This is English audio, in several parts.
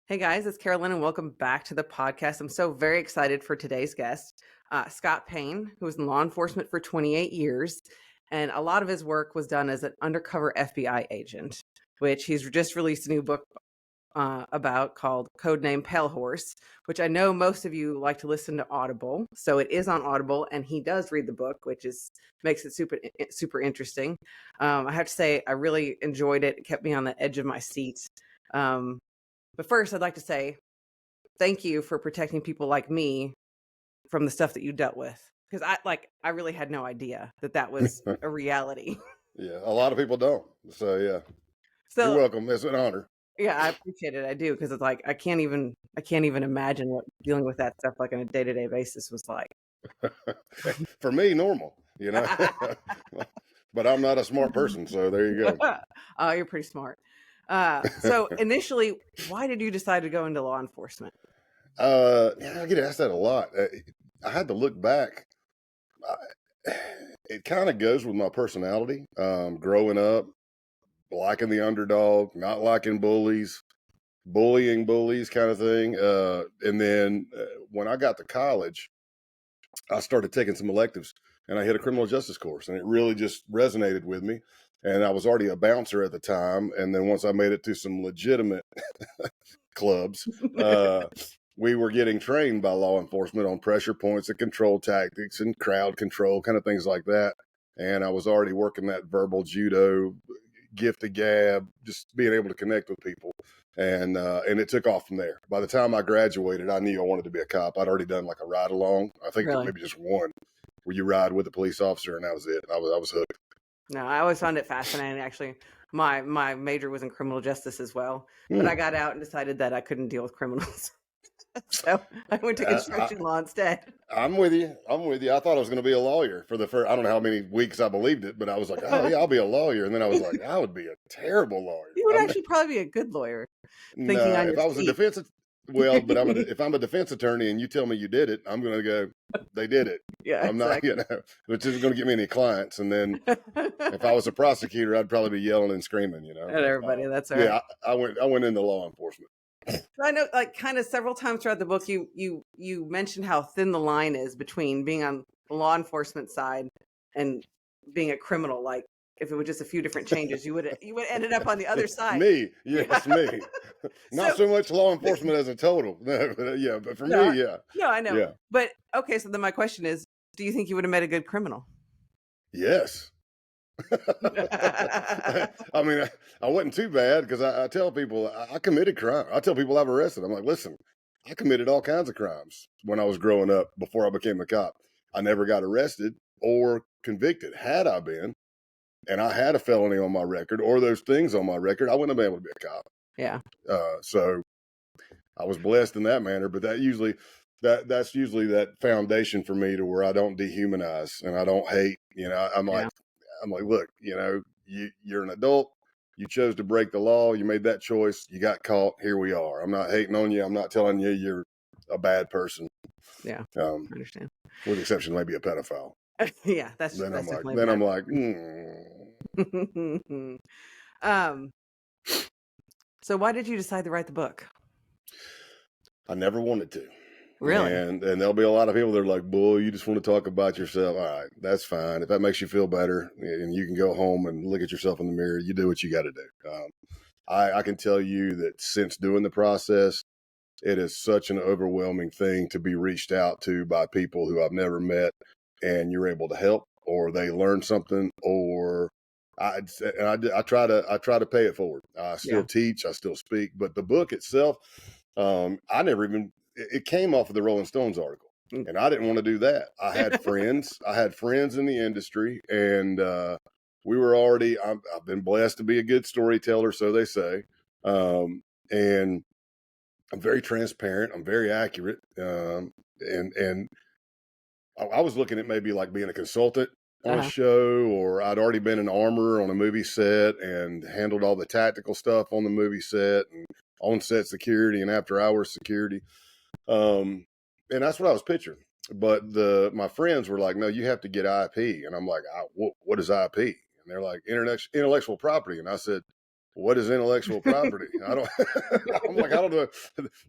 Hey guys, it's Carolyn, and welcome back to the podcast. I'm so very excited for today's guest, Scott Payne, who was in law enforcement for 28 years. And a lot of his work was done as an undercover FBI agent, which he's just released a new book about called Codename Pale Horse, which I know most of you like to listen to Audible. So it is on Audible, and he does read the book, which makes it super interesting. I have to say, I really enjoyed it. It kept me on the edge of my seat. But first, I'd like to say thank you for protecting people like me from the stuff that you dealt with. Because I really had no idea that was a reality. Yeah, a lot of people don't. So yeah, you're So welcome. It's an honor. yeah, I appreciate it. I do, because it's like I can't even imagine what dealing with that stuff like on a day-to-day basis was like. For me, normal, you know. But I'm not a smart person, so there you go. Oh, you're pretty smart. So initially, why did you decide to go into law enforcement? Yeah, I get asked that a lot. I had to look back. It kind of goes with my personality. Growing up, liking the underdog, not liking bullies, bullying bullies, kind of thing. And then when I got to college, I started taking some electives, and I hit a criminal justice course, and it really just resonated with me. And I was already a bouncer at the time. And then once I made it to some legitimate clubs, we were getting trained by law enforcement on pressure points and control tactics and crowd control, kind of things like that. And I was already working that verbal judo, gift of gab, just being able to connect with people. And it took off from there. By the time I graduated, I knew I wanted to be a cop. I'd already done like a ride along. I think Really? maybe just one where you ride with a police officer, and that was it. I was hooked. No, I always found it fascinating. Actually, my major was in criminal justice as well, but I got out and decided that I couldn't deal with criminals. So I went to construction law instead. I'm with you. I thought I was going to be a lawyer for the first, I don't know how many weeks I believed it, but I was like, oh yeah, I'll be a lawyer. And then I was like, I would be a terrible lawyer. You would actually probably be a good lawyer. Thinking No, on if your I was a feet. defense, but if I'm a defense attorney and you tell me you did it, I'm going to go, they did it. Yeah, I'm exactly. not, which isn't going to get me any clients. And then if I was a prosecutor, I'd probably be yelling and screaming, At everybody, that's all right. Yeah, I went into law enforcement. I know, like, kind of several times throughout the book, you mentioned how thin the line is between being on the law enforcement side and being a criminal. Like, if it was just a few different changes, you would ended up on the other side. Me, yes, me. Not so much law enforcement as a total. No, but yeah, but for me, yeah. No, I know. Yeah. But okay, so then my question is, do you think you would have made a good criminal? Yes. I mean, I wasn't too bad because I tell people I committed crime. I tell people I've arrested. I'm like, listen, I committed all kinds of crimes when I was growing up before I became a cop. I never got arrested or convicted. Had I been, and I had a felony on my record or those things on my record, I wouldn't have been able to be a cop. Yeah. So I was blessed in that manner, but that's usually that foundation for me to where I don't dehumanize and I don't hate. You know, I'm like, look, you know, you're an adult. You chose to break the law. You made that choice. You got caught. Here we are. I'm not hating on you. I'm not telling you you're a bad person. Yeah. I understand. With the exception maybe a pedophile. Yeah, then that's I'm like, So why did you decide to write the book? I never wanted to. Really? And there'll be a lot of people that are like, boy, you just want to talk about yourself. All right, that's fine. If that makes you feel better and you can go home and look at yourself in the mirror, you do what you got to do. I can tell you that since doing the process, it is such an overwhelming thing to be reached out to by people who I've never met, and you're able to help, or they learn something, or I try to pay it forward. I still teach, I still speak, but the book itself, I never even. It came off of the Rolling Stones article, and I didn't want to do that. I had friends. I had friends in the industry, and we were already. I've been blessed to be a good storyteller, so they say, and I'm very transparent. I'm very accurate, and I was looking at maybe like being a consultant on a show, or I'd already been an armorer on a movie set and handled all the tactical stuff on the movie set and on-set security and after-hours security. And that's what I was picturing. But my friends were like, no, you have to get IP. And I'm like, what is IP? And they're like, intellectual property. And I said, what is intellectual property? I don't, I'm like, I don't know.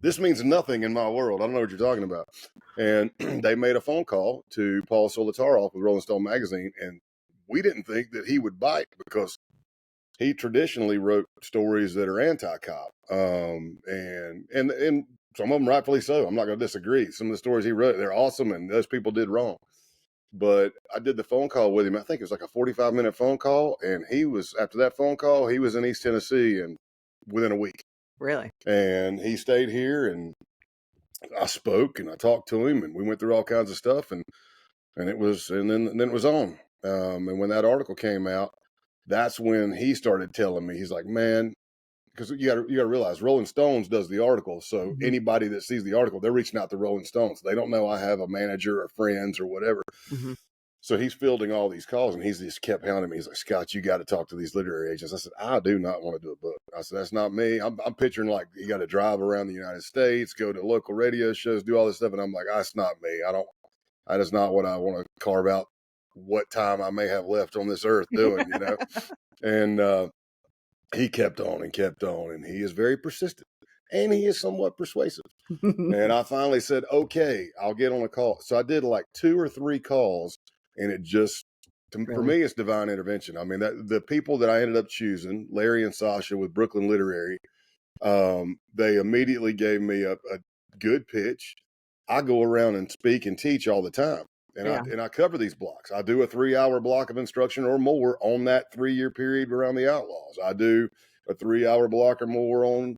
This means nothing in my world. I don't know what you're talking about. And they made a phone call to Paul Solitaroff with Rolling Stone magazine. And we didn't think that he would bite because he traditionally wrote stories that are anti-cop. And some of them rightfully so. I'm not going to disagree. Some of the stories he wrote, they're awesome. And those people did wrong. But I did the phone call with him. I think it was like a 45-minute phone call. And after that phone call, he was in East Tennessee and within a week. Really? And he stayed here and I spoke and I talked to him and we went through all kinds of stuff and then it was on. And when that article came out, that's when he started telling me, he's like, man, because you got to realize Rolling Stones does the article. So Mhm. anybody that sees the article, they're reaching out to Rolling Stones. They don't know I have a manager or friends or whatever. Mhm. So he's fielding all these calls and he's just kept hounding me. He's like, Scott, you got to talk to these literary agents. I said, I do not want to do a book. I said, that's not me. I'm picturing like you got to drive around the United States, go to local radio shows, do all this stuff. And I'm like, that's not me. That is not what I want to carve out what time I may have left on this earth doing, you know? And he kept on and kept on, and he is very persistent and he is somewhat persuasive. And I finally said, okay, I'll get on a call. So I did like 2 or 3 calls, and it just, for Really? me, it's divine intervention. I mean, the people that I ended up choosing, Larry and Sasha with Brooklyn Literary, they immediately gave me a good pitch. I go around and speak and teach all the time. Yeah. And I cover these blocks. I do a 3-hour block of instruction or more on that 3-year period around the Outlaws. I do a 3-hour block or more on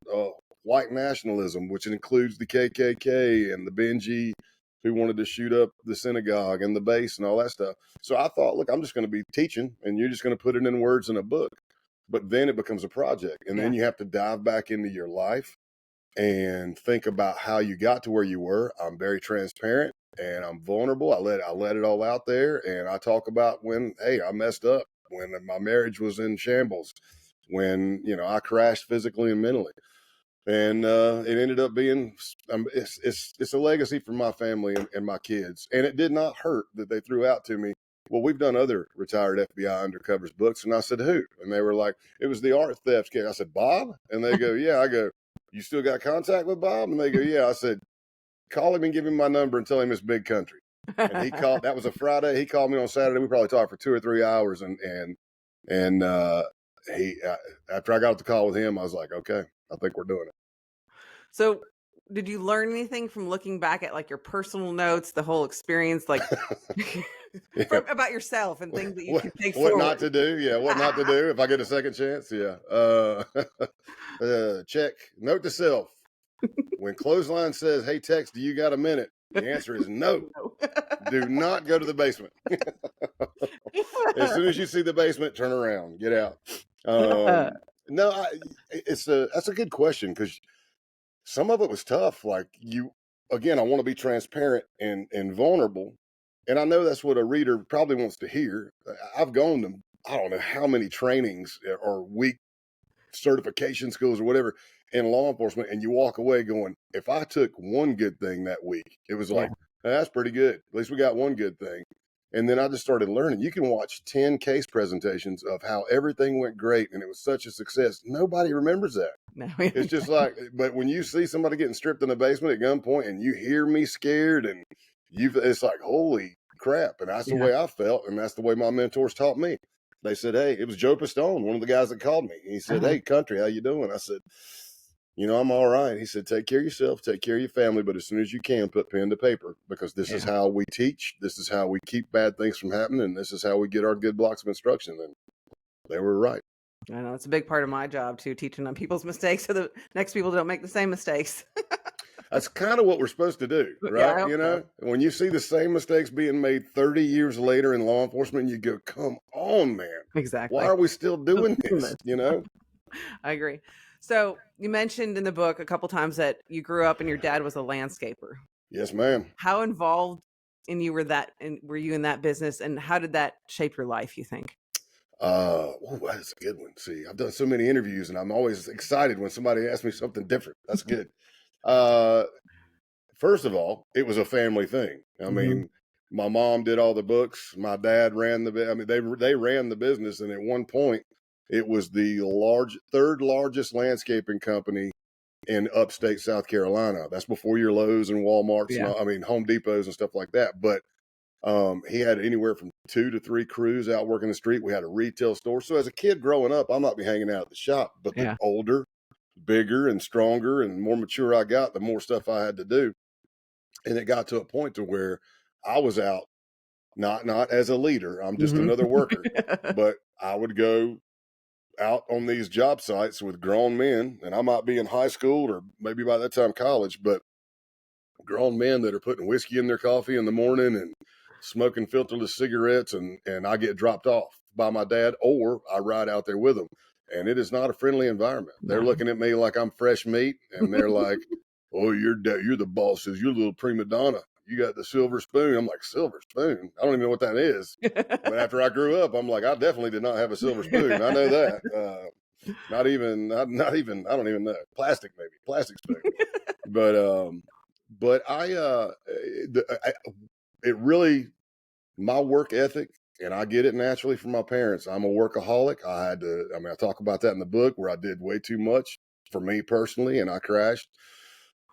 white nationalism, which includes the KKK and the Benji who wanted to shoot up the synagogue and the base and all that stuff. So I thought, look, I'm just going to be teaching and you're just going to put it in words in a book. But then it becomes a project. And then you have to dive back into your life and think about how you got to where you were. I'm very transparent and I'm vulnerable. I let it all out there, and I talk about when, hey, I messed up, when my marriage was in shambles, when I crashed physically and mentally, and it ended up being it's a legacy for my family and my kids. And it did not hurt that they threw out to me, well, we've done other retired FBI undercovers books. And I said, who? And they were like, it was the art theft case. I said, Bob? And they go, yeah. I go, you still got contact with Bob? And they go, yeah. I said, call him and give him my number and tell him it's big country. And he called, that was a Friday. He called me on Saturday. We probably talked for 2 or 3 hours. And he, after I got off the call with him, I was like, okay, I think we're doing it. So did you learn anything from looking back at like your personal notes, the whole experience, like about yourself and things that you can take what forward? not to do? Yeah, what not to do if I get a second chance? Yeah. Check. Note to self. When Clothesline says, hey, Tex, do you got a minute? The answer is no. Do not go to the basement. As soon as you see the basement, turn around, get out. No, that's a good question, because some of it was tough. Like again, I want to be transparent and vulnerable. And I know that's what a reader probably wants to hear. I've gone to, I don't know how many trainings or week certification schools or whatever in law enforcement, and you walk away going, if I took one good thing that week, it was like, that's pretty good. At least we got one good thing. And then I just started learning. You can watch 10 case presentations of how everything went great and it was such a success. Nobody remembers that. No. It's just like, but when you see somebody getting stripped in the basement at gunpoint and you hear me scared and it's like, holy crap. And that's the way I felt. And that's the way my mentors taught me. They said, hey, it was Joe Pistone, one of the guys that called me. He said, hey, country, how you doing? I said, I'm all right. He said, take care of yourself, take care of your family, but as soon as you can, put pen to paper, because this is how we teach. This is how we keep bad things from happening. And this is how we get our good blocks of instruction. And they were right. I know it's a big part of my job too, teaching on people's mistakes so the next people don't make the same mistakes. That's kind of what we're supposed to do, right? So. When you see the same mistakes being made 30 years later in law enforcement, you go, come on, man. Exactly. Why are we still doing this? I agree. So you mentioned in the book a couple times that you grew up and your dad was a landscaper. Yes, ma'am. How involved were you in that business, and how did that shape your life, you think? That's a good one. See, I've done so many interviews and I'm always excited when somebody asks me something different. That's good. First of all, it was a family thing. I mean, my mom did all the books. My dad ran they ran the business. And at one point, It was the third largest landscaping company in upstate South Carolina. That's before your Lowe's and Walmart's and Yeah. I mean Home Depots and stuff like that. But he had anywhere from 2 to 3 crews out working the street. We had a retail store. So as a kid growing up, I'm not be hanging out at the shop. But the Yeah. older, bigger, and stronger and more mature I got, the more stuff I had to do. And it got to a point to where I was out, not as a leader. I'm just Mhm. another worker. But I would go out on these job sites with grown men, and I might be in high school or maybe by that time college, but grown men that are putting whiskey in their coffee in the morning and smoking filterless cigarettes, and I get dropped off by my dad, or I ride out there with them. And it is not a friendly environment. They're No. looking at me like I'm fresh meat, and they're like, "Oh, you're the boss. You're a little prima donna. You got the silver spoon." I'm like, "Silver spoon? I don't even know what that is." But after I grew up, I'm like, I definitely did not have a silver spoon. I know that. Not even. I don't even know. Plastic, maybe plastic spoon. But it really, my work ethic, and I get it naturally from my parents. I'm a workaholic. I talk about that in the book where I did way too much for me personally and I crashed.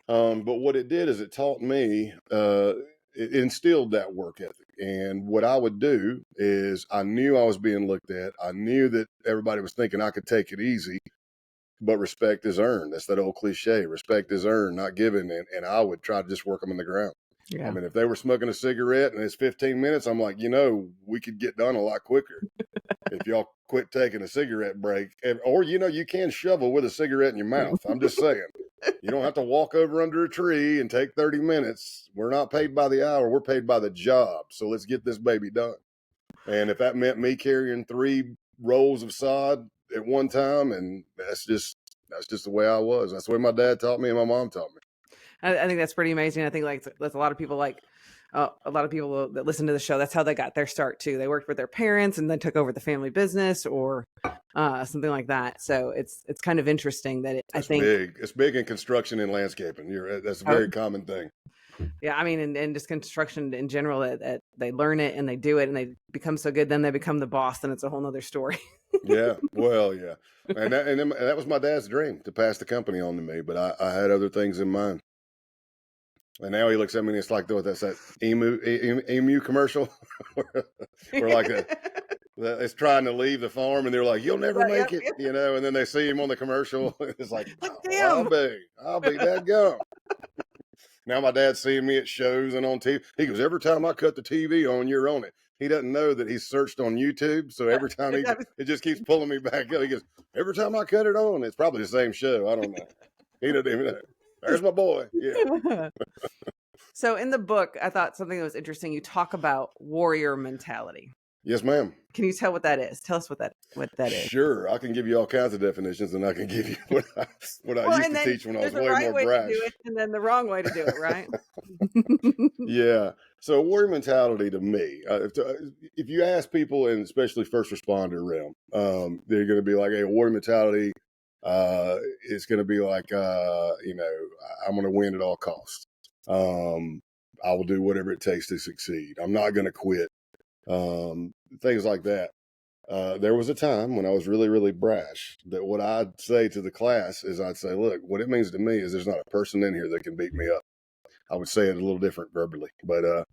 But what it did is it taught me, it instilled that work ethic. And what I would do is I knew I was being looked at. I knew that everybody was thinking I could take it easy, but respect is earned. That's that old cliche. Respect is earned, not given. And I would try to just work them in the ground. I Yeah. mean, if they were smoking a cigarette and it's 15 minutes, I'm like, we could get done a lot quicker if y'all quit taking a cigarette break. Or, you can shovel with a cigarette in your mouth. I'm just saying. You don't have to walk over under a tree and take 30 minutes. We're not paid by the hour. We're paid by the job. So let's get this baby done. And if that meant me carrying 3 rolls of sod at one time, and that's just the way I was. That's the way my dad taught me and my mom taught me. I think that's pretty amazing. I think that's a lot of people a lot of people that listen to the show. That's how they got their start too. They worked with their parents and then took over the family business or something like that. So it's kind of interesting that I That's think. big. It's big in construction and landscaping. That's a very common thing. Yeah, I mean, and just construction in general, that they learn it and they do it and they become so good, then they become the boss, and it's a whole nother story. Yeah, well, yeah, and that was my dad's dream to pass the company on to me, but I had other things in mind. And now he looks at me and it's like, that's that emu commercial where like it's trying to leave the farm and they're like, "You'll never Right, make yep, it," yep. and then they see him on the commercial. It's like, Like, "Oh, well, damn. I'll be that gum." Now my dad's seeing me at shows and on TV. He goes, "Every time I cut the TV on, you're on it." He doesn't know that he's searched on YouTube, so every time it just keeps pulling me back up. He goes, "Every time I cut it on, it's probably the same show. I don't know." He doesn't even know. There's my boy. Yeah. So in the book, I thought something that was interesting. You talk about warrior mentality. Yes, ma'am. Can you tell what that is? Tell us what that is. Sure, I can give you all kinds of definitions, and I can give you what I Well, used and to then teach when I was there's a way right more way to do it brash. and then the wrong way to do it, right? Yeah. So warrior mentality to me, if you ask people, and especially first responder realm, they're going to be like, "Hey, warrior mentality is going to be like, I'm going to win at all costs. I will do whatever it takes to succeed. I'm not going to quit." Things like that. There was a time when I was really, really brash that what I'd say to the class is I'd say, "Look, what it means to me is there's not a person in here that can beat me up." I would say it a little different verbally, but a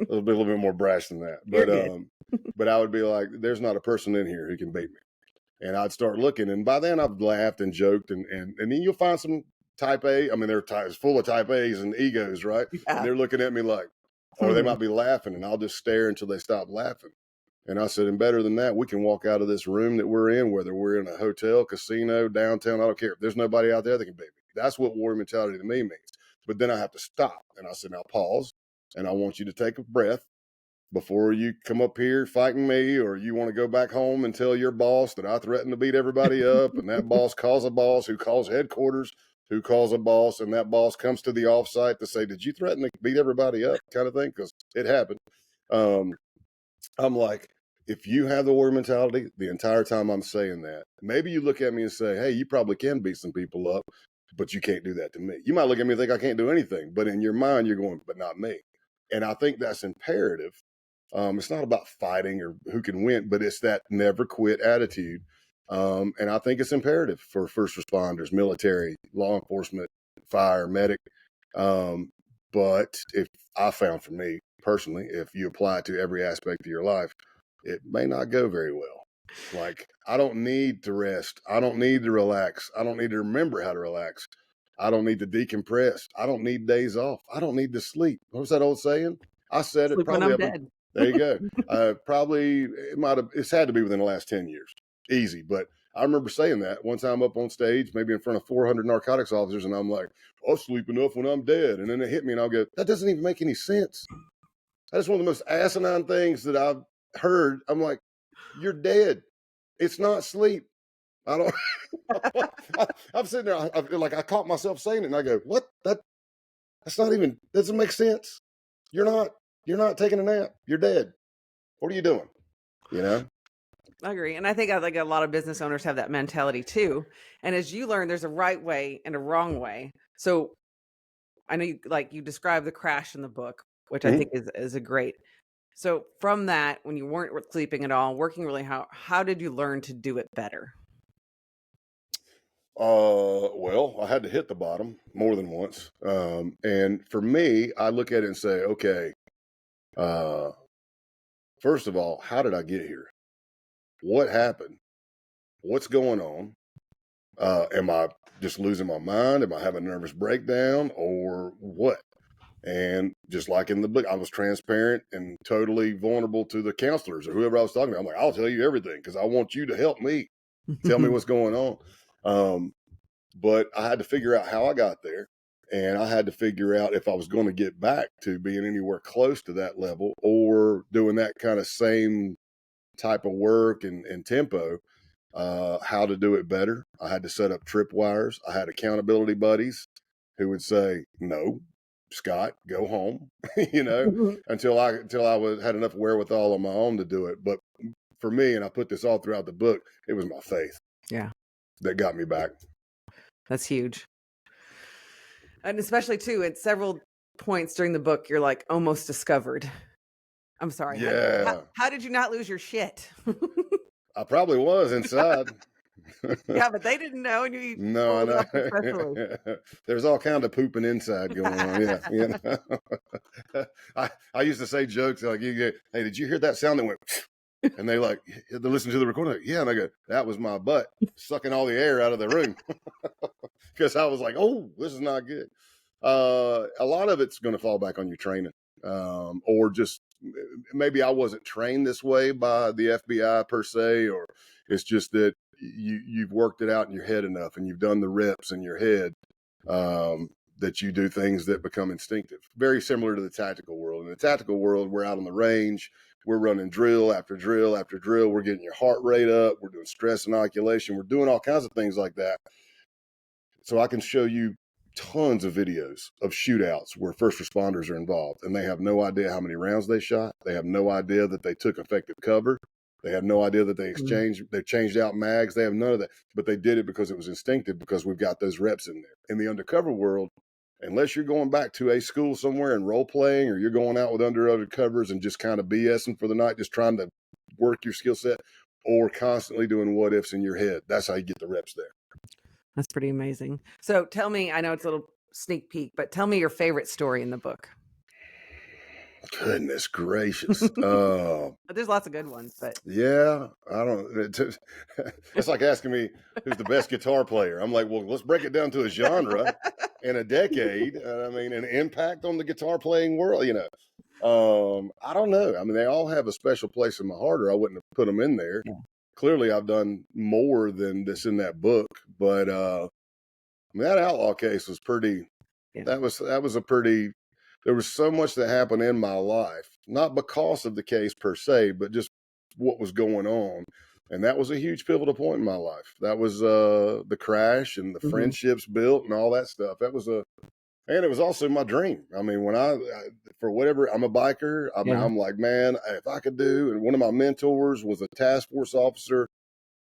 little bit more brash than that. You're good. But I would be like, "There's not a person in here who can beat me." And I'd start looking, and by then I've laughed and joked, and then you'll find some type A. I mean, they're full of type A's and egos, right? And Yeah. they're looking at me like, or they might be laughing, and I'll just stare until they stop laughing. And I said, and better than that, we can walk out of this room that we're in, whether we're in a hotel, casino, downtown, I don't care. If there's nobody out there that can beat me. That's what warrior mentality to me means. But then I have to stop. And I said, now pause. And I want you to take a breath before you come up here fighting me, or you want to go back home and tell your boss that I threatened to beat everybody up, and that boss calls a boss who calls headquarters, who calls a boss, and that boss comes to the offsite to say, "Did you threaten to beat everybody up?" kind of thing, because it happened. I'm like, if you have the warrior mentality the entire time I'm saying that, maybe you look at me and say, "Hey, you probably can beat some people up, but you can't do that to me." You might look at me and think I can't do anything, but in your mind, you're going, "But not me." And I think that's imperative. It's not about fighting or who can win, but it's that never quit attitude. And I think it's imperative for first responders, military, law enforcement, fire, medic. But if I found for me personally, if you apply it to every aspect of your life, it may not go very well. Like, I don't need to rest. I don't need to relax. I don't need to remember how to relax. I don't need to decompress. I don't need days off. I don't need to sleep. What was that old saying? I said it Sleep when probably I'm up. dead. There you go. It's had to be within the last 10 years. Easy. But I remember saying that one time up on stage, maybe in front of 400 narcotics officers, and I'm like, I'll sleep enough when I'm dead. And then it hit me, and I'll go, that doesn't even make any sense. That's one of the most asinine things that I've heard. I'm like, you're dead. It's not sleep. I don't. I'm sitting there, I caught myself saying it, and I go, what? That's not even, doesn't make sense. You're not taking a nap. You're dead. What are you doing? You know? I agree. And I think like a lot of business owners have that mentality too. And as you learn, there's a right way and a wrong way. So I know you described the crash in the book, which I think is a great. So from that, when you weren't sleeping at all, working really how did you learn to do it better? Well, I had to hit the bottom more than once. And for me, I look at it and say, okay, first of all, how did I get here? What happened? What's going on? Am I just losing my mind? Am I having a nervous breakdown or what? And just like in the book, I was transparent and totally vulnerable to the counselors or whoever I was talking to. I'm like, I'll tell you everything because I want you to help me. Tell me what's going on. But I had to figure out how I got there. And I had to figure out if I was going to get back to being anywhere close to that level or doing that kind of same type of work and tempo, how to do it better. I had to set up tripwires. I had accountability buddies who would say, no, Scott, go home, until I had enough wherewithal on my own to do it. But for me, and I put this all throughout the book, it was my faith that got me back. That's huge. And especially too, at several points during the book, you're like almost discovered. I'm sorry. Yeah. How did you not lose your shit? I probably was inside. Yeah, but they didn't know. And you No, I know. There's all kind of pooping inside going on. Yeah. I used to say jokes like, hey, did you hear that sound that went? And they they listen to the recording. Like, yeah. And I go, that was my butt sucking all the air out of the room. Because I was like, oh, this is not good. A lot of it's going to fall back on your training. Or just maybe I wasn't trained this way by the FBI per se, or it's just that you've worked it out in your head enough and you've done the reps in your head, that you do things that become instinctive. Very similar to the tactical world. In the tactical world, we're out on the range, we're running drill after drill after drill. We're getting your heart rate up. We're doing stress inoculation. We're doing all kinds of things like that. So I can show you tons of videos of shootouts where first responders are involved and they have no idea how many rounds they shot. They have no idea that they took effective cover. They have no idea that they changed out mags. They have none of that, but they did it because it was instinctive, because we've got those reps in there. In the undercover world, unless you're going back to a school somewhere and role playing, or you're going out with undercovers and just kind of BSing for the night, just trying to work your skill set, or constantly doing what ifs in your head, that's how you get the reps there. That's pretty amazing. So tell me, I know it's a little sneak peek, but tell me your favorite story in the book. Goodness gracious. There's lots of good ones, but yeah, I don't, it's like asking me who's the best guitar player. I'm like, well, let's break it down to a genre and a decade. I mean, an impact on the guitar playing world, I don't know. I mean, they all have a special place in my heart, or I wouldn't have put them in there. Yeah. Clearly I've done more than this in that book, but, I mean, that outlaw case was pretty, that was a pretty, there was so much that happened in my life, not because of the case per se, but just what was going on. And that was a huge pivotal point in my life. That was the crash and the friendships built and all that stuff. That was and it was also my dream. I mean, when for whatever, I'm a biker. I mean, I'm like, man, if I could do, and one of my mentors was a task force officer.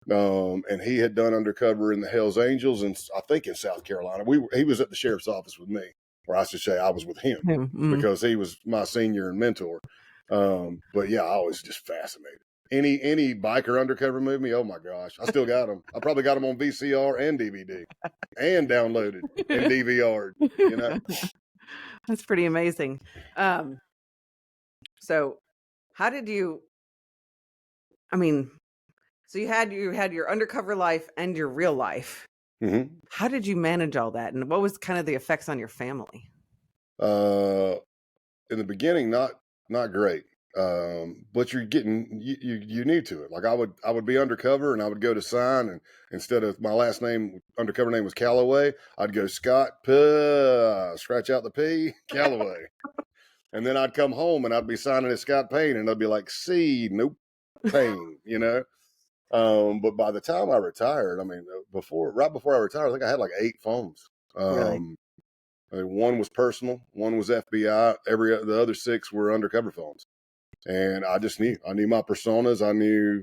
And he had done undercover in the Hells Angels, and I think in South Carolina. He was at the sheriff's office with me, or I should say I was with him, because he was my senior and mentor. But yeah, I was just fascinated. Any biker undercover movie, oh my gosh, I still got them. I probably got them on VCR and DVD and downloaded and DVR'd, you know. That's pretty amazing. Um, so how did you, I mean, so you had your undercover life and your real life. Hmm. How did you manage all that? And what was kind of the effects on your family? Uh, in the beginning, not great. But you're getting you new to it. Like I would be undercover and I would go to sign, and instead of my last name, undercover name was Calloway, I'd go Scott scratch out the P Calloway. And then I'd come home and I'd be signing as Scott Payne, and they'd be like, "C, nope, Payne," you know. But by the time I retired, I mean, right before I retired, I think I had like 8 phones. Really? I mean, one was personal, one was FBI. The other 6 were undercover phones, and I knew my personas. I knew,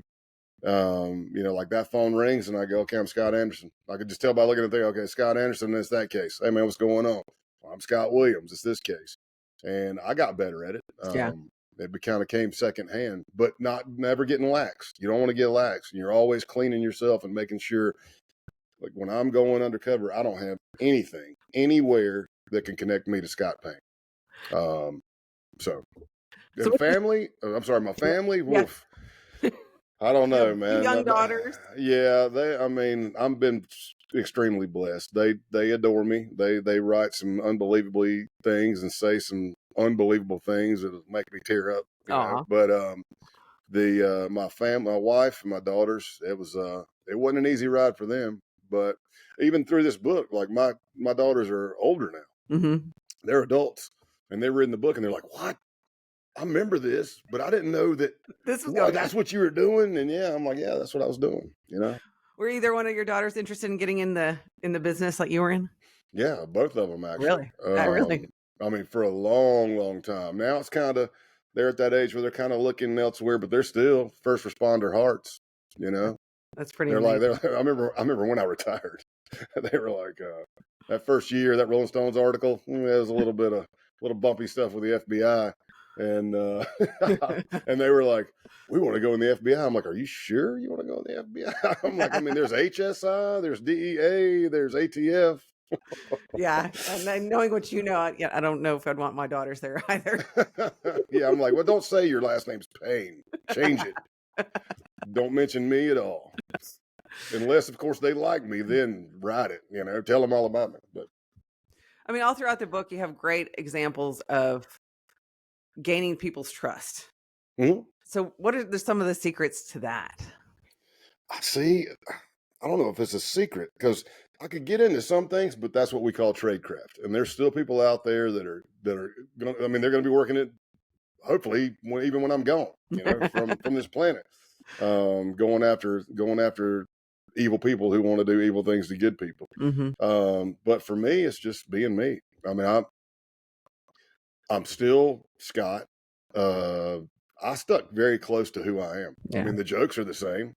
like that phone rings, and I go, "Okay, I'm Scott Anderson." I could just tell by looking at the thing, "Okay, Scott Anderson, it's that case. Hey man, what's going on?" "Well, I'm Scott Williams. It's this case," and I got better at it. Yeah. It kind of came secondhand, but never getting lax. You don't want to get lax. You're always cleaning yourself and making sure. Like when I'm going undercover, I don't have anything anywhere that can connect me to Scott Payne. So So and family, I'm sorry, my family, yeah, woof. I don't you have know, 2 man. young daughters. Yeah, I mean, I've been extremely blessed. They adore me. They write some unbelievably things and say some unbelievable things that make me tear up, you know. Aw. But my wife and my daughters, it wasn't an easy ride for them. But even through this book, like my daughters are older now. Mm-hmm. They're adults, and they were in the book, and they're like, "What? I remember this, but I didn't know that. This was What? going on. That's what you were doing." And yeah, I'm like, "Yeah, that's what I was doing." You know? Were either one of your daughters interested in getting in the business like you were in? Yeah, both of them actually. Really? Really? I mean, for a long, long time. Now it's kind of they're at that age where they're kind of looking elsewhere, but they're still first responder hearts. You That- know, That's pretty they're like amazing. I remember when I retired, they were like that first year that Rolling Stones article. There was a little bumpy stuff with the FBI, and and they were like, "We want to go in the FBI." I'm like, "Are you sure you want to go in the FBI?" I'm like, "I mean, there's HSI, there's DEA, there's ATF." Yeah, and then knowing what you know, I don't know if I'd want my daughters there either. Yeah, I'm like, "Well, don't say your last name's Payne. Change it. Don't mention me at all. Unless, of course, they like me, then write it. You know, tell them all about me." But I mean, all throughout the book, you have great examples of gaining people's trust. mhm. So, what are some of the secrets to that? I see. I don't know if it's a secret because I could get into some things, but that's what we call tradecraft. And there's still people out there that are going. I mean, they're going to be working it. Hopefully, even when I'm gone, you know, from this planet, going after evil people who want to do evil things to good people. Hmm. But for me, it's just being me. I mean, I'm still Scott. Uh, I stuck very close to who I am. I Yeah. mean, the jokes are the same.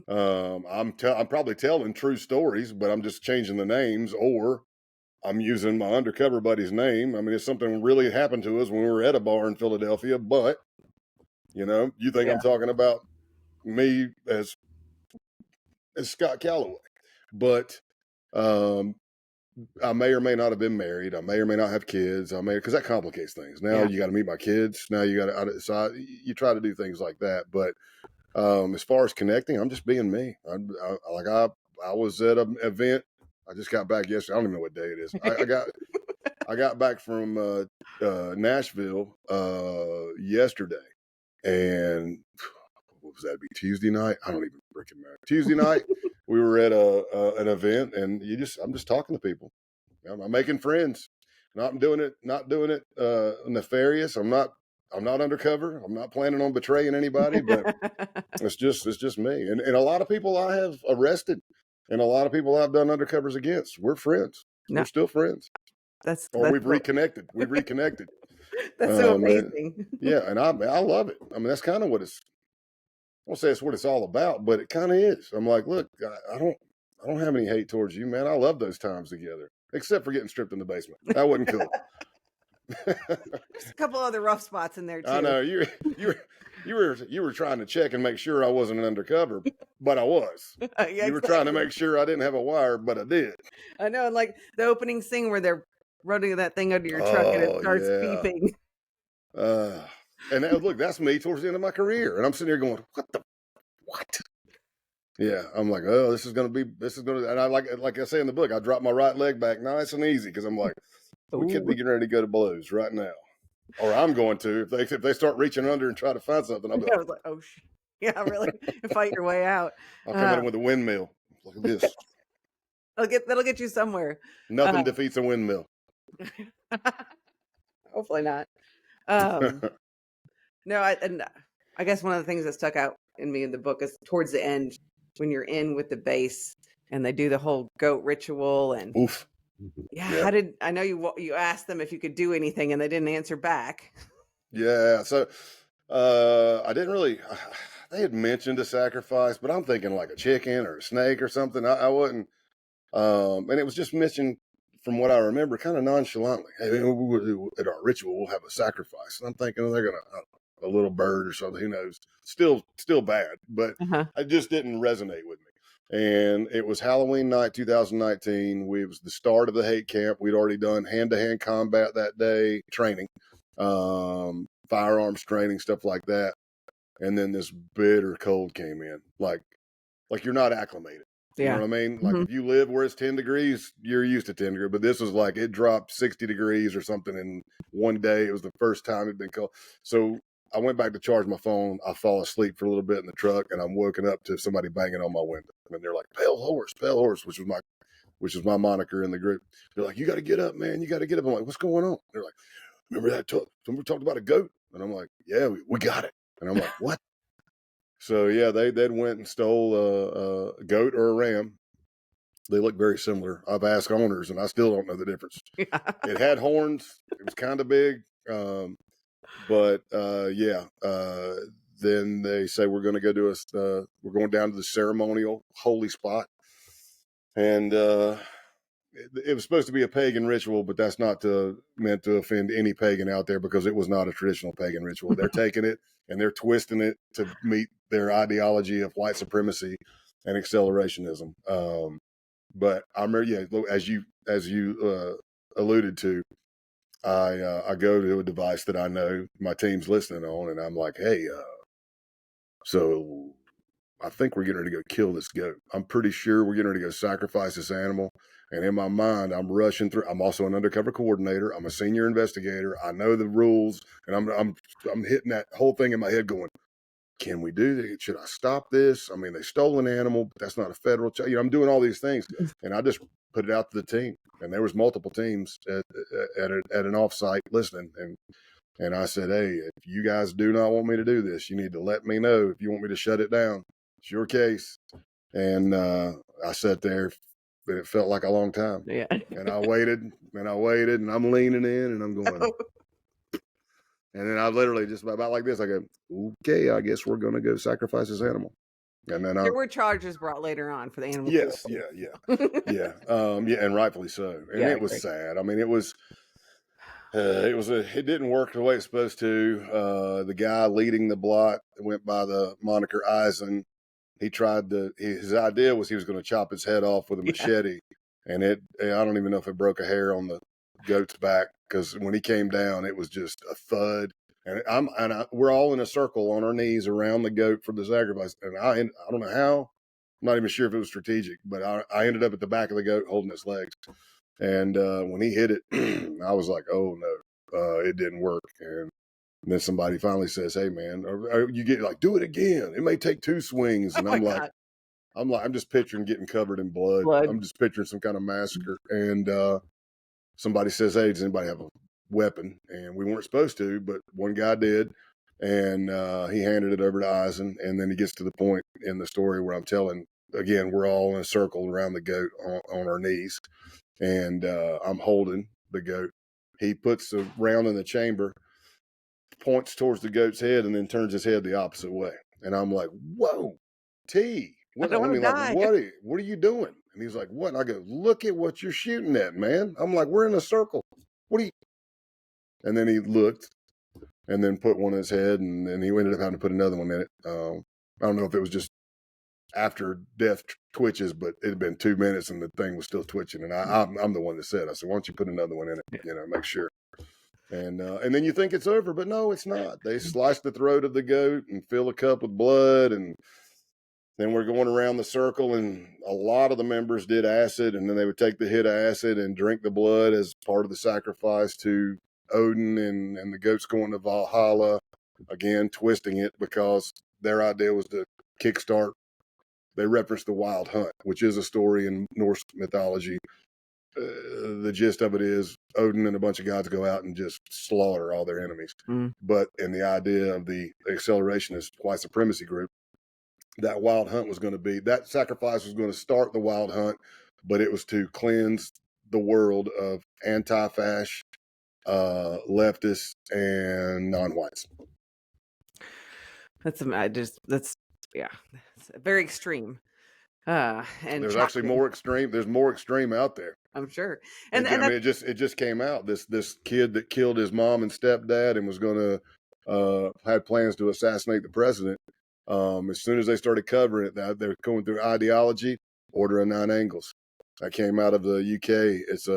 I'm probably telling true stories, but I'm just changing the names, or I'm using my undercover buddy's name. I mean, if something really happened to us when we were at a bar in Philadelphia, but you think Yeah. I'm talking about me as Scott Calloway, but um, I may or may not have been married. I may or may not have kids. Because that complicates things. Now Yeah. you got to meet my kids. Now you got to, you try to do things like that. But as far as connecting, I'm just being me. I was at an event. I just got back yesterday. I don't even know what day it is. I got back from Nashville yesterday, and what was that? Be Tuesday night? I don't even freaking know. Tuesday night, we were at an event, and I'm just talking to people. I'm making friends. Not doing it nefarious. I'm not undercover. I'm not planning on betraying anybody, but it's just me. And a lot of people I have arrested, and a lot of people I've done undercovers against. We're friends. No, We're still friends, that's or that's we've so, reconnected. We've reconnected. that's so And amazing. yeah, and I love it. I mean, that's kind of what it's. I won't say it's what it's all about, but it kind of is. I'm like, look, I don't have any hate towards you, man. I love those times together, except for getting stripped in the basement. That wasn't cool. There's a couple other rough spots in there I too. know you you were trying to check and make sure I wasn't an undercover, but I was. Yeah, You were trying to exactly. make sure I didn't have a wire, but I did. I know, and like the opening scene where they're running that thing under your truck and it Oh starts yeah. beeping. Uh, and that, look, that's me towards the end of my career, and I'm sitting here going, "What the what?" Yeah, I'm like, "Oh, this is gonna," and I like I say in the book, I drop my right leg back nice and easy because I'm like, we could be Ooh. getting ready to go to blows right now, or I'm going to if they start reaching under and try to find something. I'll be I like, was like, oh, yeah, really, fight your way out. I'll come at them Uh, with a windmill. Look at this. that'll get you somewhere. Uh, Nothing defeats a windmill. hopefully not. Um, no, I guess one of the things that stuck out in me in the book is towards the end when you're in with the base and they do the whole goat ritual and Oof. yeah, Yeah. I know you asked them if you could do anything and they didn't answer back. Yeah. So I didn't really they had mentioned a sacrifice, but I'm thinking like a chicken or a snake or something. I wasn't and it was just mentioned from what I remember kind of nonchalantly. Hey, at our ritual we'll have a sacrifice. And I'm thinking, oh, they're gonna a little bird or something, who knows. Still bad, but Uh-huh. it just didn't resonate with me. And it was Halloween night 2019. It was the start of the hate camp. We'd already done hand-to-hand combat that day, training, firearms training, stuff like that. And then this bitter cold came in, like you're not acclimated. You know Yeah. what I mean? Like Mhm. if you live where it's 10 degrees, you're used to 10 degrees. But this was like it dropped 60 degrees or something in one day. It was the first time it'd been cold. So I went back to charge my phone. I fall asleep for a little bit in the truck, and I'm woken up to somebody banging on my window. And they're like, pale horse, which was my moniker in the group. They're like, you got to get up, man. You got to get up. I'm like, what's going on? They're like, remember that somebody talked about a goat? And I'm like, yeah, we got it. And I'm like, what? So yeah, they went and stole a goat or a ram. They look very similar. I've asked owners, and I still don't know the difference. Yeah. It had horns. It was kind of big, but yeah. Then they say we're going to go to we're going down to the ceremonial holy spot, and it was supposed to be a pagan ritual, but that's not meant to offend any pagan out there because it was not a traditional pagan ritual. They're taking it and they're twisting it to meet their ideology of white supremacy and accelerationism. But I remember, yeah, as you alluded to, I go to a device that I know my team's listening on, and I'm like, hey, so I think we're getting ready to go kill this goat. I'm pretty sure we're getting ready to go sacrifice this animal. And in my mind, I'm rushing through. I'm also an undercover coordinator. I'm a senior investigator. I know the rules, and I'm hitting that whole thing in my head, going, "Can we do this? Should I stop this? I mean, they stole an animal, but that's not a federal. I'm doing all these things, and I just put it out to the team. And there was multiple teams at an offsite listening, and I said, hey, if you guys do not want me to do this, you need to let me know. If you want me to shut it down, it's your case. And I sat there, but it felt like a long time. Yeah. And I waited, and I'm leaning in, and I'm going. And then I literally just about like this, I go, okay, I guess we're going to go sacrifice this animal. And then There were charges brought later on for the animal yes, cruelty. yeah, and rightfully so. And Yeah, I it was agree. sad. I mean, it didn't work the way it's supposed to. The guy leading the blot went by the moniker Eisen. His idea was he was going to chop its head off with a Yeah. machete, and I don't even know if it broke a hair on the goat's back because when he came down, it was just a thud. And we're all in a circle on our knees around the goat for the sacrifice. And I don't know how. I'm not even sure if it was strategic, but I ended up at the back of the goat holding its legs. And when he hit it, I was like, "Oh no, it didn't work." And then somebody finally says, "Hey, man, or you get like, do it again. It may take 2 swings." Oh And my God. I'm just picturing getting covered in blood. Blood. I'm just picturing some kind of massacre. And somebody says, "Hey, does anybody have a weapon?" And we weren't supposed to, but one guy did. And he handed it over to Eisen. And then he gets to the point in the story where I'm telling, again, we're all in a circle around the goat on our knees. And I'm holding the goat. He puts the round in the chamber, points towards the goat's head, and then turns his head the opposite way. And I'm like, "Whoa, T, I what? don't I want to mean, like, die. what are you doing?" And he's like, "What?" And I go, "Look at what you're shooting at, man." I'm like, "We're in a circle. What are you?" And then he looked and then put one in his head, and then he ended up having to put another one in it. I don't know if it was just after death twitches, but it had been 2 minutes and the thing was still twitching. And I'm the one that said, I said, why don't you put another one in it? You know, make sure. And then you think it's over, but no, it's not. They slice the throat of the goat and fill a cup with blood, and then we're going around the circle, and a lot of the members did acid, and then they would take the hit of acid and drink the blood as part of the sacrifice to Odin, and the goats going to Valhalla, again, twisting it because their idea was to kickstart. They referenced the Wild Hunt, which is a story in Norse mythology. The gist of it is Odin and a bunch of gods go out and just slaughter all their enemies. But in the idea of the accelerationist white supremacy group, that wild hunt was going to be, that sacrifice was going to start the wild hunt, but it was to cleanse the world of anti-fasc, leftists, and non-whites. That's yeah, it's very extreme. And there's actually more extreme. There's more extreme out there, I'm sure. And I mean, it just came out. This kid that killed his mom and stepdad and was going to had plans to assassinate the president. As soon as they started covering it, that they're going through ideology, Order of Nine Angles. That came out of the UK. It's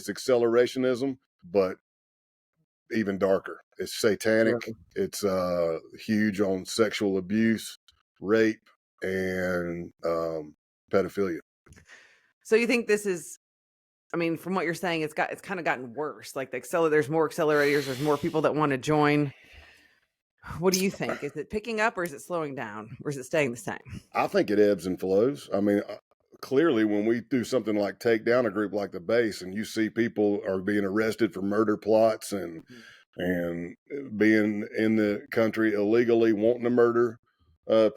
accelerationism, but even darker. It's satanic. Really? It's huge on sexual abuse, rape, and pedophilia. So you think this is, I mean, from what you're saying, it's kind of gotten worse. Like there's more accelerators, there's more people that want to join. What do you think? Is it picking up, or is it slowing down, or is it staying the same? I think it ebbs and flows. I mean, clearly when we do something like take down a group like the base, and you see people are being arrested for murder plots and being in the country illegally wanting to murder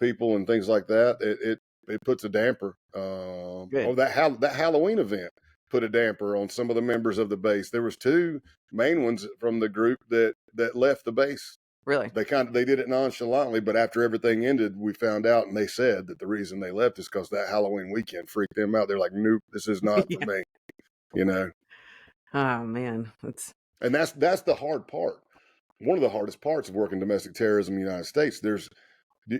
people and things like that, it puts a damper. That Halloween event put a damper on some of the members of the base. There was 2 main ones from the group that left the base. Really? They did it nonchalantly, but after everything ended, we found out, and they said that the reason they left is because that Halloween weekend freaked them out. They're like, nope, this is not for me. You know? Oh man, and that's the hard part. One of the hardest parts of working domestic terrorism in the United States.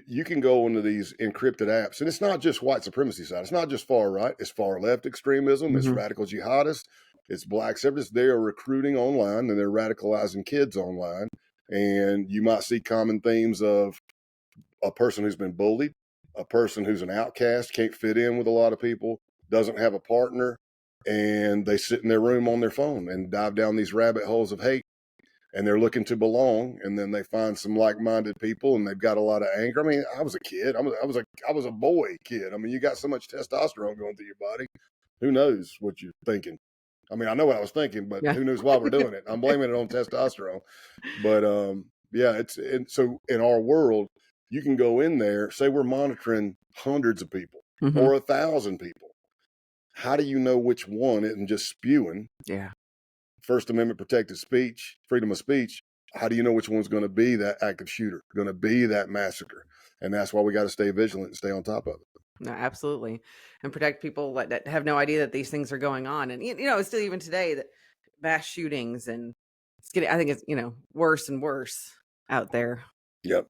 You can go into these encrypted apps, and it's not just white supremacy side. It's not just far right. It's far left extremism. It's radical jihadists. It's black separatists. They are recruiting online, and they're radicalizing kids online. And you might see common themes of a person who's been bullied, a person who's an outcast, can't fit in with a lot of people, doesn't have a partner, and they sit in their room on their phone and dive down these rabbit holes of hate. And they're looking to belong, and then they find some like-minded people, and they've got a lot of anger. I mean, I was a kid. I was a boy kid. I mean, you got so much testosterone going through your body. Who knows what you're thinking? I mean, I know what I was thinking, but who knows why we're doing it? I'm blaming it on testosterone. But yeah, so in our world, you can go in there, say we're monitoring hundreds of people or 1,000 people. How do you know which one isn't just spewing? Yeah. First Amendment protected speech, freedom of speech. How do you know which one's going to be that active shooter, going to be that massacre? And that's why we got to stay vigilant and stay on top of it. No, absolutely. And protect people that have no idea that these things are going on. And, it's still even today that mass shootings, and I think it's, worse and worse out there. Yep.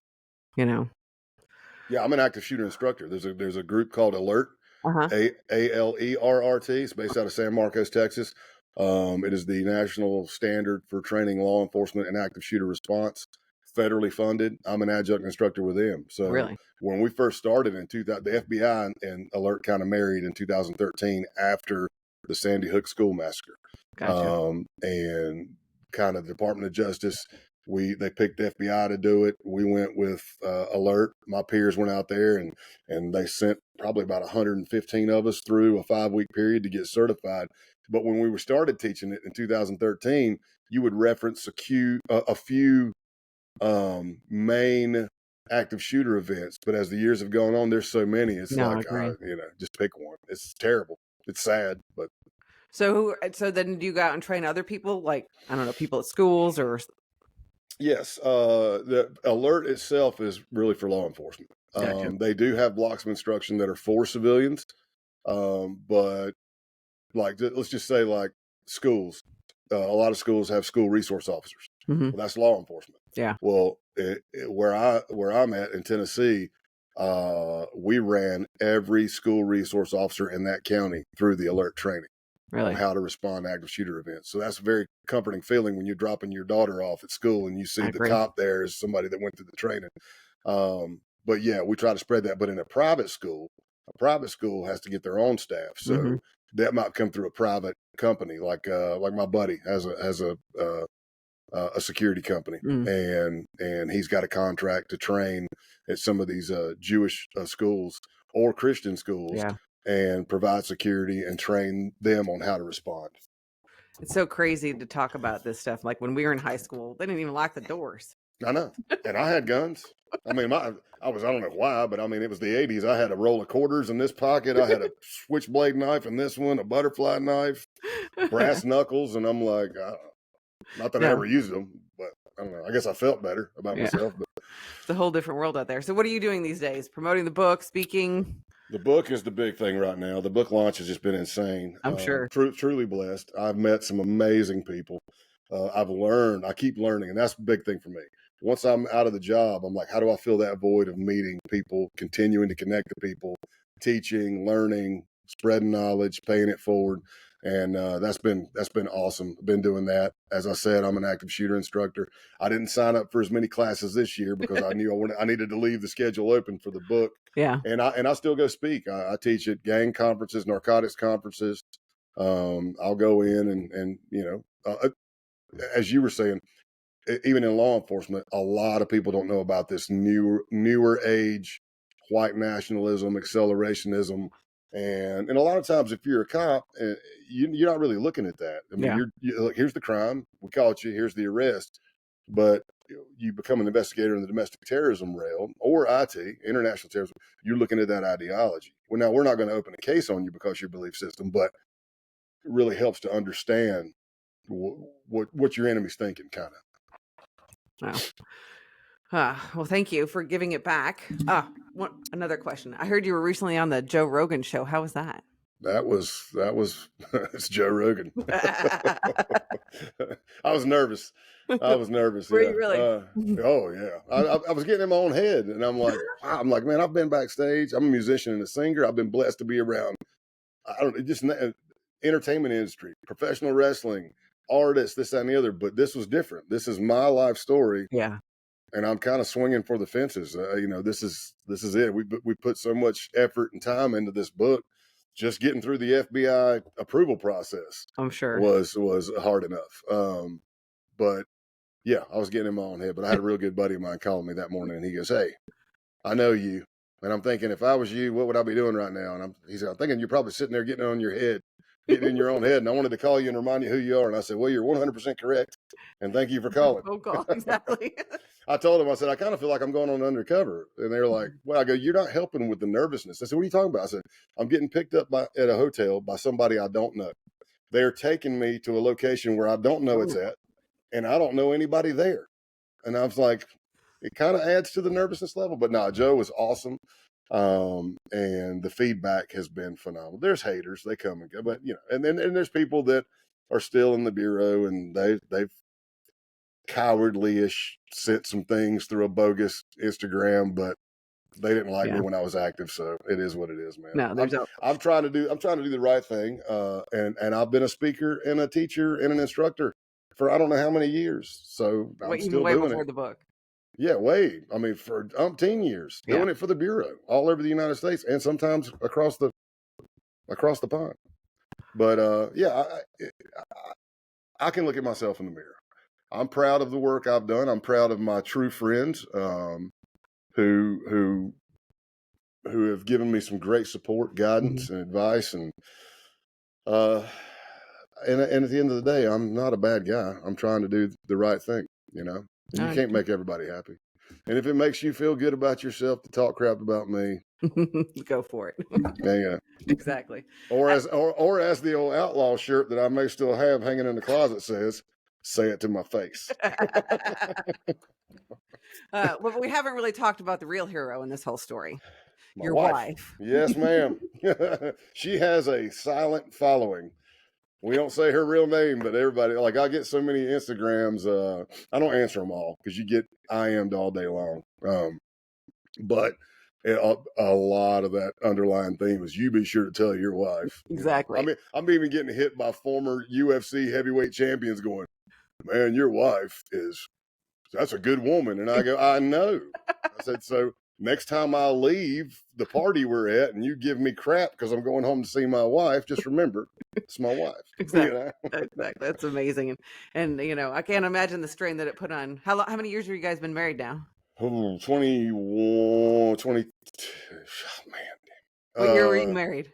Yeah, I'm an active shooter instructor. There's a group called Alert, ALERRT. It's based out of San Marcos, Texas. It is the national standard for training law enforcement and active shooter response, federally funded. I'm an adjunct instructor with them. So really? When we first started in 2000, the FBI and Alert kind of married in 2013 after the Sandy Hook school massacre. Gotcha. And kind of the Department of Justice, they picked the FBI to do it. We went with Alert. My peers went out there and they sent probably about 115 of us through a 5-week period to get certified. But when we started teaching it in 2013, you would reference a few main active shooter events. But as the years have gone on, there's so many. It's just pick one. It's terrible. It's sad, but. So then do you go out and train other people, like, I don't know, people at schools or? Yes. The Alert itself is really for law enforcement. Gotcha. They do have blocks of instruction that are for civilians. But like, let's just say like schools, a lot of schools have school resource officers. Hmm. Well, that's law enforcement. Yeah. Well, where I'm at in Tennessee, we ran every school resource officer in that county through the alert training on Really? how to respond to active shooter events. So that's a very comforting feeling when you're dropping your daughter off at school and you see I the agree. cop there as somebody that went through the training. But yeah, we try to spread that. But in a private school has to get their own staff. So Hmm. that might come through a private company, like my buddy has a security company, Mm. and he's got a contract to train at some of these Jewish schools or Christian schools Yeah. and provide security and train them on how to respond. It's so crazy to talk about this stuff. Like when we were in high school, they didn't even lock the doors. I know, and I had guns. I mean, I don't know why, but I mean, it was the '80s. I had a roll of quarters in this pocket. I had a switchblade knife in this one, a butterfly knife, brass knuckles, and I'm like, not that I No. ever used them, but I don't know. I guess I felt better about Yeah. myself. But It's a whole different world out there. So what are you doing these days? Promoting the book, speaking? the book is the big thing right now. The book launch has just been insane. I'm sure. Truly blessed. I've met some amazing people. I've learned. I keep learning, and that's a big thing for me. Once I'm out of the job, I'm like, how do I fill that void of meeting people, continuing to connect to people, teaching, learning, spreading knowledge, paying it forward, and that's been awesome. I've been doing that. As I said, I'm an active shooter instructor. I didn't sign up for as many classes this year because I knew I needed to leave the schedule open for the book. Yeah. And I still go speak. I teach at gang conferences, narcotics conferences. I'll go in and as you were saying, even in law enforcement, a lot of people don't know about this newer age white nationalism, accelerationism, and a lot of times, if you're a cop, you're not really looking at that. I mean, Yeah. look, here's the crime, we caught you, here's the arrest, but you become an investigator in the domestic terrorism realm or IT, international terrorism. You're looking at that ideology. Well, now we're not going to open a case on you because of your belief system, but it really helps to understand what your enemy's thinking, kind of. Wow. Well, thank you for giving it back. Another question. I heard you were recently on the Joe Rogan show. How was that? That was it's Joe Rogan. I was nervous. Were Yeah. you really? Oh yeah. I was getting in my own head, and I'm like, wow, man, I've been backstage. I'm a musician and a singer. I've been blessed to be around. I don't just entertainment industry, professional wrestling, artists, this that, and the other. But this was different. This is my life story, Yeah. and I'm kind of swinging for the fences. This is it. We put so much effort and time into this book. Just getting through the FBI approval process I'm sure. was hard enough. But yeah, I was getting in my own head. But I had a real good buddy of mine calling me that morning, and he goes, "Hey, I know you." And I'm thinking, if I was you, what would I be doing right now? And he said, "I'm thinking you're probably sitting there getting on your head, getting in your own head. And I wanted to call you and remind you who you are." And I said, "Well, you're 100% correct. And thank you for calling." Phone call. Exactly. I told him, I said, "I kind of feel like I'm going on undercover." And they're like, "Well," I go, "You're not helping with the nervousness." I said, "What are you talking about?" I said, "I'm getting picked up at a hotel by somebody I don't know. They're taking me to a location where I don't know it's at, and I don't know anybody there." And I was like, it kind of adds to the nervousness level. But no, Joe was awesome. And the feedback has been phenomenal. There's haters, they come and go, but and then there's people that are still in the bureau, and they've cowardly-ish sent some things through a bogus Instagram, but they didn't like me when I was active. So it is what it is, man. No, I'm trying to do the right thing. And I've been a speaker and a teacher and an instructor for I don't know how many years. So I'm still way doing before it. the book. Yeah, way. I mean, for umpteen years, doing it for the Bureau all over the United States and sometimes across the pond. But I can look at myself in the mirror. I'm proud of the work I've done. I'm proud of my true friends who have given me some great support, guidance, and advice. And at the end of the day, I'm not a bad guy. I'm trying to do the right thing, and you can't make everybody happy. And if it makes you feel good about yourself to talk crap about me, go for it. yeah, Exactly. Or as the old outlaw shirt that I may still have hanging in the closet says, "Say it to my face." Well, we haven't really talked about the real hero in this whole story. My Your wife. wife. Yes, ma'am. She has a silent following. We don't say her real name, but everybody, like, I get so many Instagrams. I don't answer them all because you get IM'd all day long. But a lot of that underlying theme is you be sure to tell your wife. You know? I Exactly. mean, I'm even getting hit by former UFC heavyweight champions going, man, your wife that's a good woman. And I go, I know. I said, so next time I leave the party we're at and you give me crap because I'm going home to see my wife, just remember it's my wife. Exactly. You know? Exactly. That's amazing. And I can't imagine the strain that it put on. How many years have you guys been married now? Oh, 21, 20. Oh, man. What year were you married?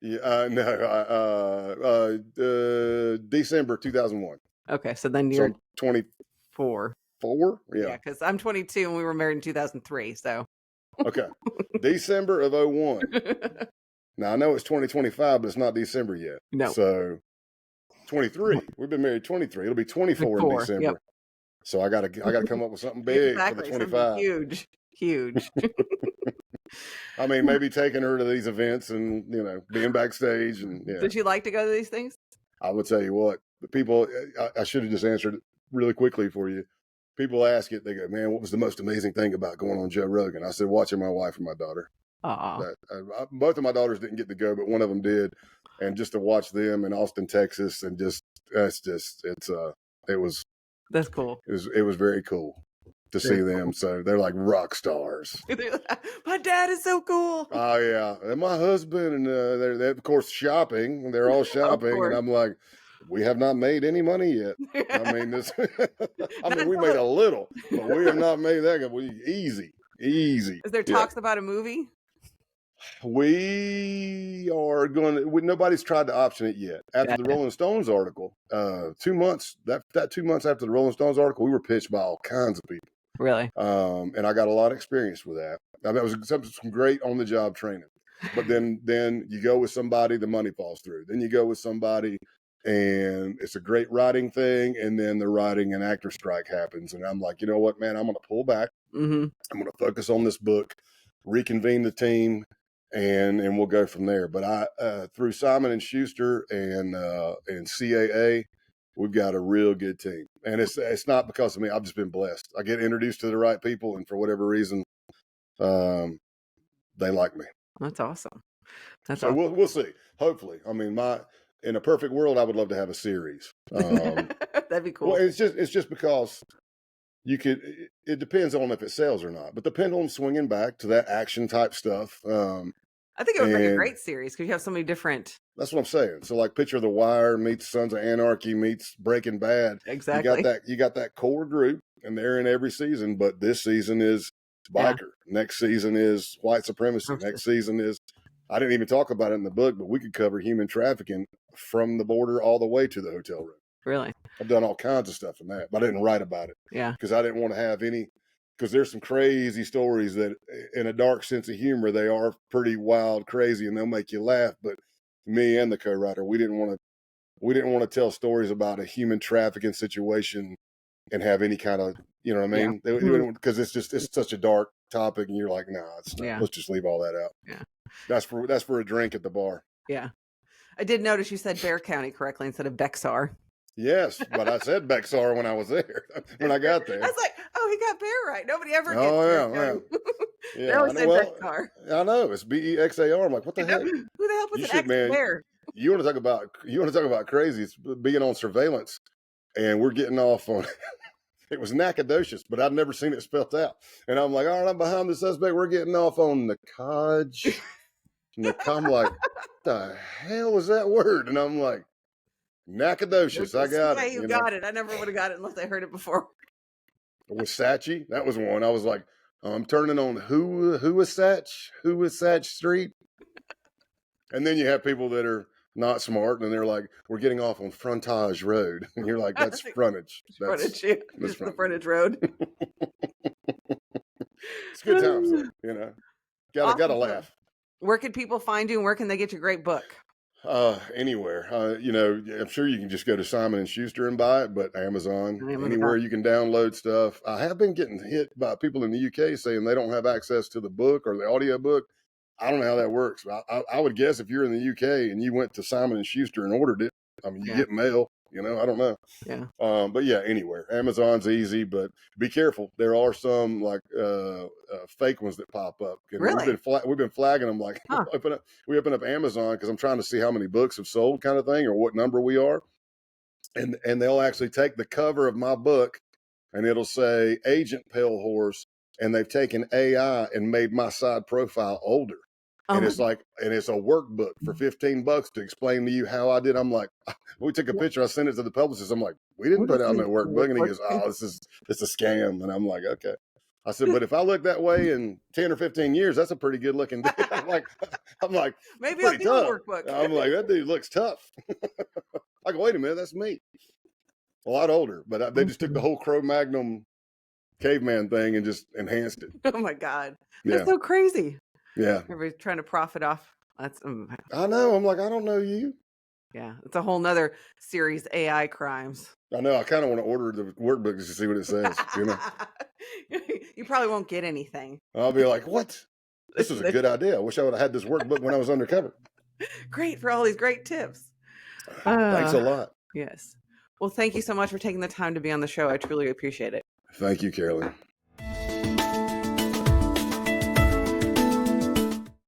Yeah, no, December 2001. Okay, so then So you're I'm 24. 4. Yeah. Yeah, because I'm 22 and we were married in 2003. So Okay. December of 01. Now I know it's 2025, but it's not December yet. no, So 23. We've been married 23. It'll be 24 in 4. Yep. December. So I gotta come up with something big for the Exactly. Something 25. huge, huge. I mean, maybe taking her to these events and being backstage and yeah. Did you like to go to these things? I would tell you what, the people. I should have just answered it really quickly for you. People ask it, they go, "Man, what was the most amazing thing about going on Joe Rogan?" I said, "Watching my wife and my daughter." Aw. Both of my daughters didn't get to go, but one of them did, and just to watch them in Austin, Texas, and it was That's cool. it was very cool to see them. So they're like rock stars. My dad is so cool. Oh yeah, and my husband and they're of course shopping. They're all shopping, and I'm like, we have not made any money yet. I mean, this. I mean, we made a little, but we have not made that. We easy. Is there talks about a movie? We are going to. Nobody's tried to option it yet. After the Rolling Stones article, 2 months that 2 months after the Rolling Stones article, we were pitched by all kinds of people. Really? And I got a lot of experience with that. I mean, it was some great on the job training. But then you go with somebody, the money falls through. Then you go with somebody, and it's a great writing thing. And then the writing and actor strike happens, and I'm like, you know what, man, I'm going to pull back. Mm-hmm. I'm going to focus on this book, reconvene the team, and we'll go from there. But I through Simon and Schuster and CAA, we've got a real good team, and it's not because of me. I've just been blessed. I get introduced to the right people, and for whatever reason, they like me. That's awesome. So we'll see. Hopefully, I mean, in a perfect world, I would love to have a series. That'd be cool. Well, it's just because you could. It depends on if it sells or not. But the pendulum's swinging back to that action type stuff. I think it would make a great series because you have so many different. That's what I'm saying. So like Picture the Wire meets Sons of Anarchy meets Breaking Bad. Exactly. You got that core group, and they're in every season. But this season is biker. Yeah. Next season is white supremacy. Okay. Next season is. I didn't even talk about it in the book, but we could cover human trafficking from the border all the way to the hotel room. Really? I've done all kinds of stuff in that, but I didn't write about it. Yeah. Because I didn't want to have any. Because there's some crazy stories that, in a dark sense of humor, they are pretty wild, crazy, and they'll make you laugh. But me and the co-writer, we didn't want to tell stories about a human trafficking situation and have any kind of, you know what I mean? Because it's such a dark topic, and you're like, nah, let's just leave all that out. Yeah, that's for a drink at the bar. Yeah, I did notice you said Bexar County correctly instead of Bexar. Yes, but I said Bexar when I was there, when I got there. I was like, oh, he got Bear right. Nobody ever gets yeah. They always say Bexar. I know, it's Bexar. I'm like, what the heck? Who the hell puts an X there? You want to talk about crazy? It's being on surveillance, and we're getting off on. It was Nacogdoches, but I'd never seen it spelled out. And I'm like, all right, I'm behind the suspect. We're getting off on Nakaj. I'm like, what the hell was that word? And I'm like, Nacogdoches. I got it. You got it. I never would have got it unless I heard it before. Wasatchie, that was one. I was like, I'm turning on Wasatch Street. And then you have people that are not smart, and they're like, we're getting off on Frontage Road. And you're like, that's frontage. That's the frontage road. It's good times, though, Gotta laugh. Where can people find you, and where can they get your great book? Anywhere. I'm sure you can just go to Simon & Schuster and buy it, but Amazon, anywhere you can download stuff. I have been getting hit by people in the UK saying they don't have access to the book or the audio book. I don't know how that works. I would guess if you're in the UK and you went to Simon and Schuster and ordered it, I mean, you Yeah. get mail. You know, I don't know. Yeah. But yeah, anywhere. Amazon's easy, but be careful. There are some like fake ones that pop up, and Really? we've been flagging them. Like Huh. we open up Amazon because I'm trying to see how many books have sold, kind of thing, or what number we are, and they'll actually take the cover of my book, and it'll say Agent Pale Horse, and they've taken AI and made my side profile older. Oh And my it's like, and it's a workbook for $15 to explain to you how I did. I'm like, we took a God. picture. I sent it to the publicist. I'm like, we didn't What put is out no this workbook. And he goes, workbook? oh, it's a scam. And I'm like, okay. I said, but if I look that way in 10 or 15 years, that's a pretty good looking dude. I'm like, Maybe I'll pretty do a tough. workbook. I'm like, that dude looks tough. I go, wait a minute, that's me. A lot older, but they just took the whole Cro-Magnon caveman thing and just enhanced it. Oh my God. That's Yeah. so crazy. Yeah. Everybody's trying to profit off. That's I know. I'm like, I don't know you. yeah. It's a whole nother series, AI crimes. I know. I kind of want to order the workbook just to see what it says. You know, You probably won't get anything. I'll be like, what? This was a good idea. I wish I would have had this workbook when I was undercover. Great for all these great tips. Thanks a lot. Yes. Well, thank you so much for taking the time to be on the show. I truly appreciate it. Thank you, Carolyn.